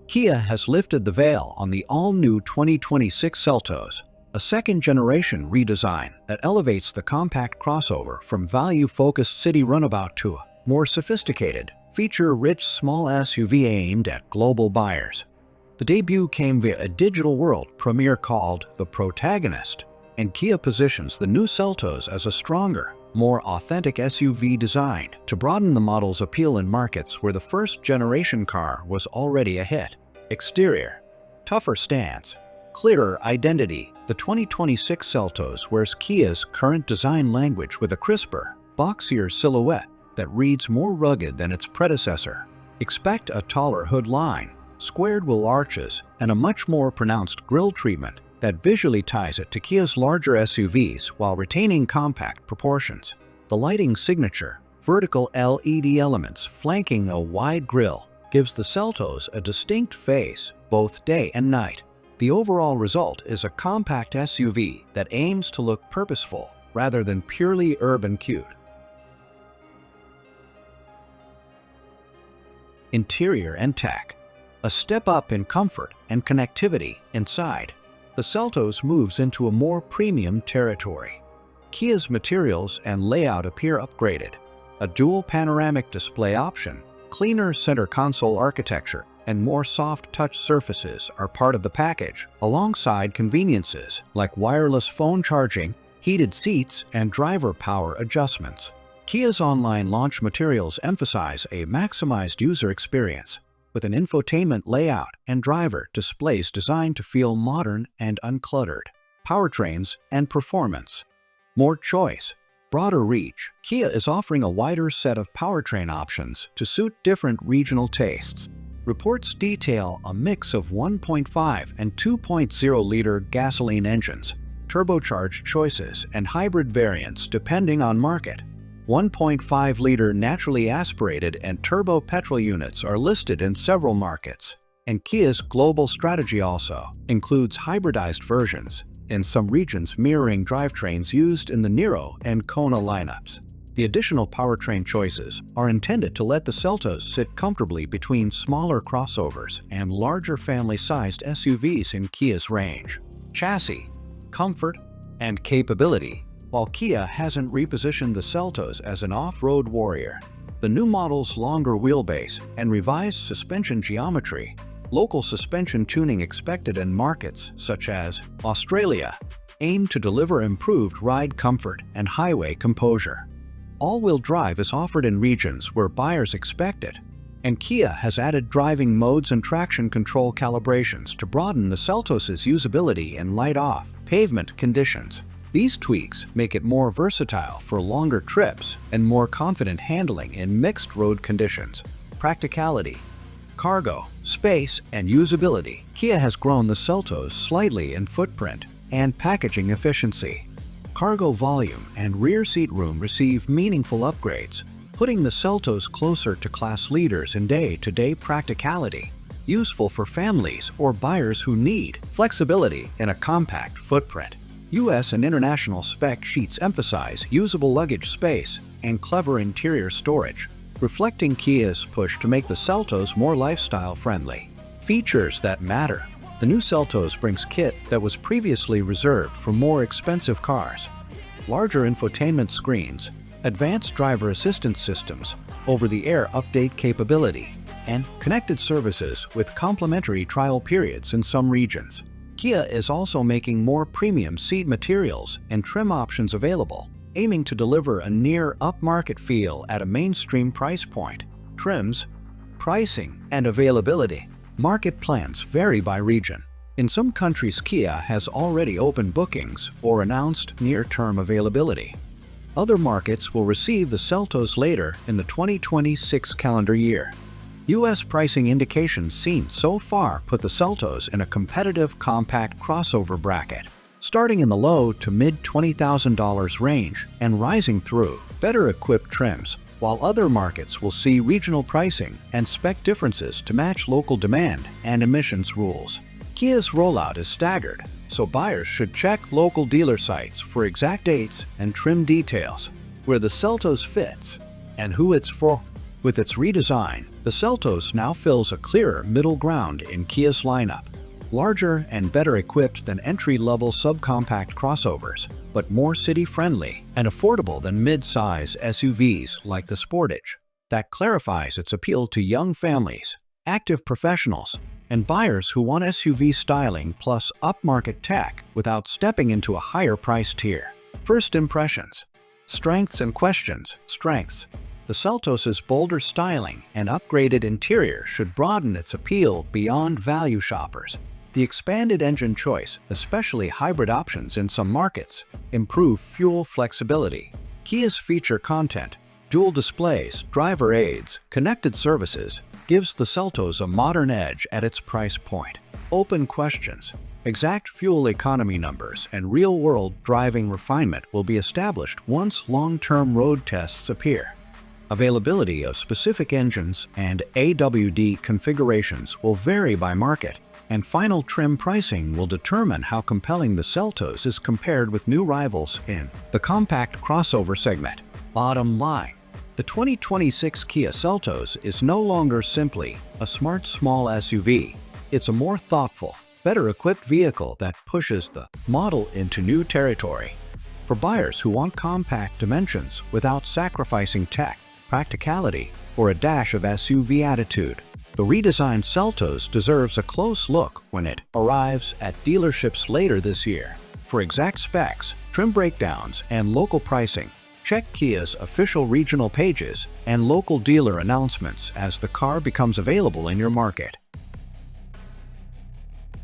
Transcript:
Kia has lifted the veil on the all-new 2026 Seltos, a second-generation redesign that elevates the compact crossover from value-focused city runabout to a more sophisticated, feature-rich small SUV aimed at global buyers. The debut came via a digital world premiere called the Protagonist, and Kia positions the new Seltos as a stronger, more authentic SUV designed to broaden the model's appeal in markets where the first-generation car was already a hit. Exterior: tougher stance, clearer identity. The 2026 Seltos wears Kia's current design language with a crisper, boxier silhouette that reads more rugged than its predecessor. Expect a taller hood line, squared wheel arches, and a much more pronounced grille treatment that visually ties it to Kia's larger SUVs while retaining compact proportions. The lighting signature, vertical LED elements flanking a wide grille, gives the Seltos a distinct face both day and night. The overall result is a compact SUV that aims to look purposeful rather than purely urban cute. Interior and tech: a step up in comfort and connectivity inside. The Seltos moves into a more premium territory. Kia's materials and layout appear upgraded. A dual panoramic display option, cleaner center console architecture, and more soft touch surfaces are part of the package, alongside conveniences like wireless phone charging, heated seats, and driver power adjustments. Kia's online launch materials emphasize a maximized user experience, with an infotainment layout and driver displays designed to feel modern and uncluttered. Powertrains and performance: more choice, broader reach. Kia is offering a wider set of powertrain options to suit different regional tastes. Reports detail a mix of 1.5 and 2.0-liter gasoline engines, turbocharged choices, and hybrid variants depending on market. 1.5-liter naturally aspirated and turbo petrol units are listed in several markets, and Kia's global strategy also includes hybridized versions, in some regions mirroring drivetrains used in the Niro and Kona lineups. The additional powertrain choices are intended to let the Seltos sit comfortably between smaller crossovers and larger family-sized SUVs in Kia's range. Chassis, comfort, and capability: while Kia hasn't repositioned the Seltos as an off-road warrior, the new model's longer wheelbase and revised suspension geometry, local suspension tuning expected in markets such as Australia, aim to deliver improved ride comfort and highway composure. All-wheel drive is offered in regions where buyers expect it, and Kia has added driving modes and traction control calibrations to broaden the Seltos' usability in light-off pavement conditions. These tweaks make it more versatile for longer trips and more confident handling in mixed road conditions. Practicality, cargo, space, and usability: Kia has grown the Seltos slightly in footprint and packaging efficiency. Cargo volume and rear seat room receive meaningful upgrades, putting the Seltos closer to class leaders in day-to-day practicality, useful for families or buyers who need flexibility in a compact footprint. US and international spec sheets emphasize usable luggage space and clever interior storage, reflecting Kia's push to make the Seltos more lifestyle-friendly. Features that matter: the new Seltos brings kit that was previously reserved for more expensive cars. Larger infotainment screens, advanced driver assistance systems, over-the-air update capability, and connected services with complimentary trial periods in some regions. Kia is also making more premium seat materials and trim options available, aiming to deliver a near upmarket feel at a mainstream price point. Trims, pricing, and availability: market plans vary by region. In some countries, Kia has already opened bookings or announced near-term availability. Other markets will receive the Seltos later in the 2026 calendar year. U.S. pricing indications seen so far put the Seltos in a competitive compact crossover bracket, starting in the low to mid-$20,000 range and rising through better-equipped trims, while other markets will see regional pricing and spec differences to match local demand and emissions rules. Kia's rollout is staggered, so buyers should check local dealer sites for exact dates and trim details, where the Seltos fits, and who it's for. With its redesign, the Seltos now fills a clearer middle ground in Kia's lineup. Larger and better equipped than entry-level subcompact crossovers, but more city-friendly and affordable than mid-size SUVs like the Sportage. That clarifies its appeal to young families, active professionals, and buyers who want SUV styling plus upmarket tech without stepping into a higher price tier. First impressions. Strengths and questions. Strengths. The Seltos' bolder styling and upgraded interior should broaden its appeal beyond value shoppers. The expanded engine choice, especially hybrid options in some markets, improve fuel flexibility. Kia's feature content, dual displays, driver aids, connected services, gives the Seltos a modern edge at its price point. Open questions. Exact fuel economy numbers and real-world driving refinement will be established once long-term road tests appear. Availability of specific engines and AWD configurations will vary by market, and final trim pricing will determine how compelling the Seltos is compared with new rivals in the compact crossover segment. Bottom line. The 2026 Kia Seltos is no longer simply a smart small SUV. It's a more thoughtful, better-equipped vehicle that pushes the model into new territory. For buyers who want compact dimensions without sacrificing tech, practicality, or a dash of SUV attitude, the redesigned Seltos deserves a close look when it arrives at dealerships later this year. For exact specs, trim breakdowns, and local pricing, check Kia's official regional pages and local dealer announcements as the car becomes available in your market.